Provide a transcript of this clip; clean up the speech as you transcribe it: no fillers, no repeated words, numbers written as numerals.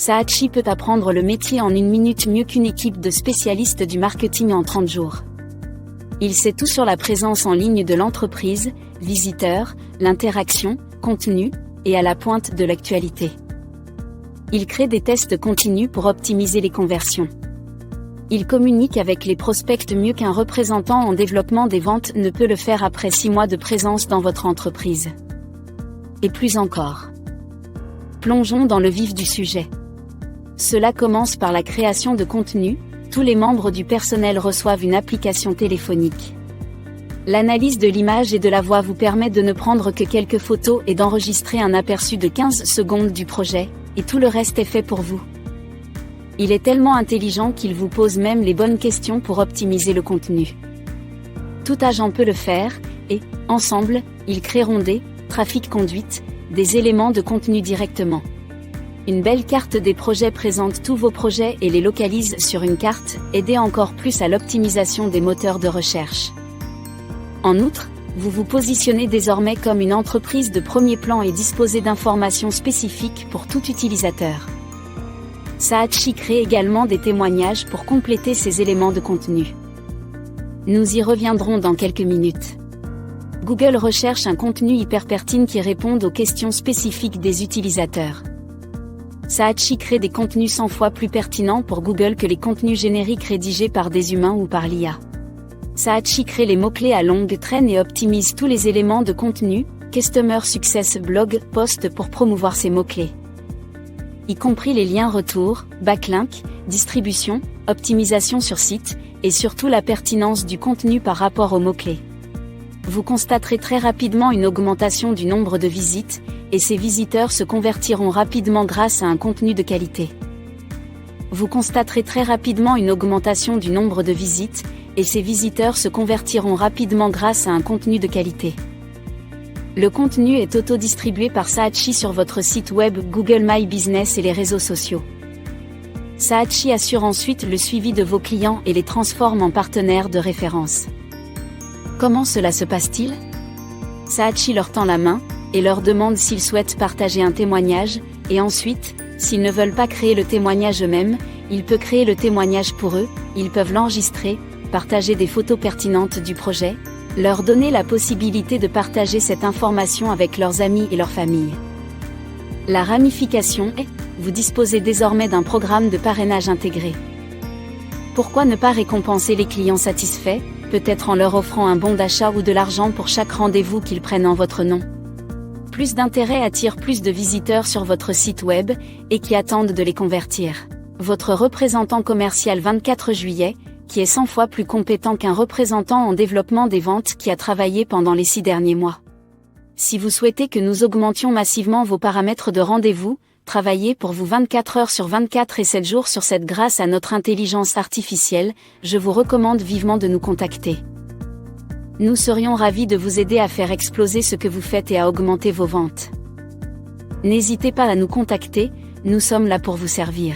Saatchi peut apprendre le métier en 1 minute mieux qu'une équipe de spécialistes du marketing en 30 jours. Il sait tout sur la présence en ligne de l'entreprise, visiteurs, l'interaction, contenu, et à la pointe de l'actualité. Il crée des tests continus pour optimiser les conversions. Il communique avec les prospects mieux qu'un représentant en développement des ventes ne peut le faire après 6 mois de présence dans votre entreprise. Et plus encore. Plongeons dans le vif du sujet. Cela commence par la création de contenu. Tous les membres du personnel reçoivent une application téléphonique. L'analyse de l'image et de la voix vous permet de ne prendre que quelques photos et d'enregistrer un aperçu de 15 secondes du projet, et tout le reste est fait pour vous. Il est tellement intelligent qu'il vous pose même les bonnes questions pour optimiser le contenu. Tout agent peut le faire, et, ensemble, ils créeront des trafics conduites, des éléments de contenu directement. Une belle carte des projets présente tous vos projets et les localise sur une carte, aidez encore plus à l'optimisation des moteurs de recherche. En outre, vous vous positionnez désormais comme une entreprise de premier plan et disposez d'informations spécifiques pour tout utilisateur. Saatchi crée également des témoignages pour compléter ces éléments de contenu. Nous y reviendrons dans quelques minutes. Google recherche un contenu hyper pertinent qui réponde aux questions spécifiques des utilisateurs. Saatchi crée des contenus 100 fois plus pertinents pour Google que les contenus génériques rédigés par des humains ou par l'IA. Saatchi crée les mots-clés à longue traîne et optimise tous les éléments de contenu, Customer Success, blog, post pour promouvoir ces mots-clés. Y compris les liens retour, backlink, distribution, optimisation sur site, et surtout la pertinence du contenu par rapport aux mots-clés. Vous constaterez très rapidement une augmentation du nombre de visites, et ces visiteurs se convertiront rapidement grâce à un contenu de qualité. Vous constaterez très rapidement une augmentation du nombre de visites, et ces visiteurs se convertiront rapidement grâce à un contenu de qualité. Le contenu est auto-distribué par Saatchi sur votre site web, Google My Business et les réseaux sociaux. Saatchi assure ensuite le suivi de vos clients et les transforme en partenaires de référence. Comment cela se passe-t-il ? Saatchi leur tend la main, et leur demande s'ils souhaitent partager un témoignage, et ensuite, s'ils ne veulent pas créer le témoignage eux-mêmes, il peut créer le témoignage pour eux, ils peuvent l'enregistrer, partager des photos pertinentes du projet, leur donner la possibilité de partager cette information avec leurs amis et leur famille. La ramification est, vous disposez désormais d'un programme de parrainage intégré. Pourquoi ne pas récompenser les clients satisfaits, peut-être en leur offrant un bon d'achat ou de l'argent pour chaque rendez-vous qu'ils prennent en votre nom ? Plus d'intérêt attire plus de visiteurs sur votre site web, et qui attendent de les convertir. Votre représentant commercial 24 juillet, qui est 100 fois plus compétent qu'un représentant en développement des ventes qui a travaillé pendant les 6 derniers mois. Si vous souhaitez que nous augmentions massivement vos paramètres de rendez-vous, travaillez pour vous 24 heures sur 24 et 7 jours sur 7 grâce à notre intelligence artificielle, je vous recommande vivement de nous contacter. Nous serions ravis de vous aider à faire exploser ce que vous faites et à augmenter vos ventes. N'hésitez pas à nous contacter, nous sommes là pour vous servir.